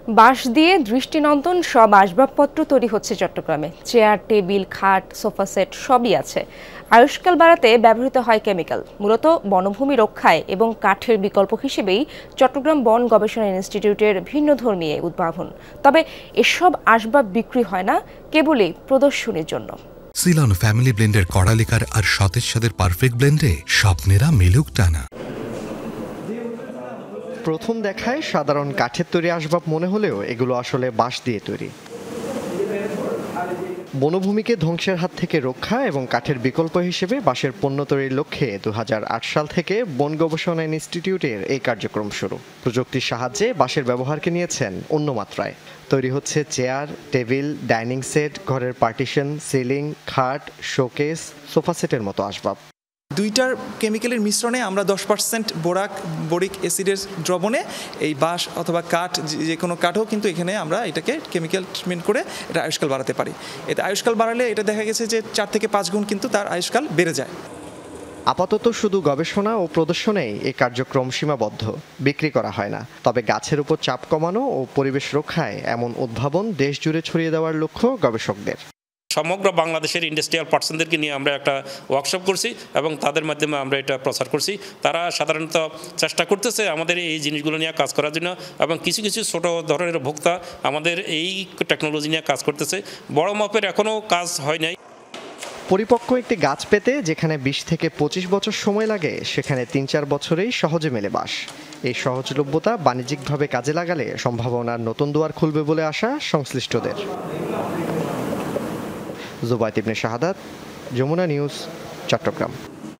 বাঁশ দিয়ে দৃষ্টিনন্দন সব আসবাবপত্র তৈরি হচ্ছে চট্টগ্রামে। চেয়ার, টেবিল, খাট, সোফা সেট সবই আছে। আয়ুষ্কাল বাড়াতে ব্যবহৃত হয় কেমিক্যাল। মূলত বনভূমি রক্ষায় এবং কাঠের বিকল্প হিসেবেই চট্টগ্রাম বন গবেষণা ইনস্টিটিউটের ভিন্নধর্মী উদ্ভাবন। তবে এসব আসবাব বিক্রি হয় না, কেবলই প্রদর্শনীর জন্য। সিলন ফ্যামিলি ব্লেন্ডের কড়ালিকার আর সতেজ স্বাদের পারফেক্ট ব্লেন্ডে স্বপ্নেরা মিলুক টানা। প্রথম দেখায় সাধারণ কাঠের তৈরি আসবাব মনে হলেও এগুলো আসলে বাঁশ দিয়ে তৈরি। বনভূমিকে ধ্বংসের হাত থেকে রক্ষা এবং কাঠের বিকল্প হিসেবে বাঁশের পণ্য তৈরির লক্ষ্যে 2008 সাল থেকে বন গবেষণা ইনস্টিটিউটের এই কার্যক্রম শুরু। প্রযুক্তির সাহায্যে বাঁশের ব্যবহারকে নিয়েছেন অন্য মাত্রায়। তৈরি হচ্ছে চেয়ার, টেবিল, ডাইনিং সেট, ঘরের পার্টিশন, সিলিং, খাট, শোকেস, সোফা সেটের মতো আসবাব। দুইটার কেমিক্যালের মিশ্রণে আমরা 10% বোরিক অ্যাসিডের দ্রবণে এই বাঁশ অথবা কাঠ, যে কোনো কাঠও কিন্তু এখানে আমরা এটাকে কেমিক্যাল ট্রিটমেন্ট করে এটা আয়ুষ্কাল বাড়াতে পারি। এতে আয়ুষ্কাল বাড়ালে এটা দেখা গেছে যে 4 থেকে 5 গুণ কিন্তু তার আয়ুষ্কাল বেড়ে যায়। আপাতত শুধু গবেষণা ও প্রদর্শনেই এই কার্যক্রম সীমাবদ্ধ, বিক্রি করা হয় না। তবে গাছের উপর চাপ কমানো ও পরিবেশ রক্ষায় এমন উদ্ভাবন দেশ জুড়ে ছড়িয়ে দেওয়ার লক্ষ্য গবেষকদের। সমগ্র বাংলাদেশের ইন্ডাস্ট্রিয়াল পার্সনদেরকে নিয়ে আমরা একটা ওয়ার্কশপ করছি এবং তাদের মাধ্যমে আমরা এটা প্রচার করছি। তারা সাধারণত চেষ্টা করতেছে আমাদের এই জিনিসগুলো নিয়ে কাজ করার জন্য, এবং কিছু কিছু ছোট ধরনের ভোক্তা আমাদের এই টেকনোলজি নিয়ে কাজ করতেছে। বড় মাপের এখনও কাজ হয় নাই। পরিপক্ক একটি গাছ পেতে যেখানে 20 থেকে 25 বছর সময় লাগে, সেখানে 3-4 বছরেই সহজে মেলে বাঁশ। এই সহজলভ্যতা বাণিজ্যিকভাবে কাজে লাগালে সম্ভাবনার নতুন দুয়ার খুলবে বলে আশা সংশ্লিষ্টদের। জুবায়েত ইবনে শাহাদাত, যমুনা নিউজ, চট্টগ্রাম।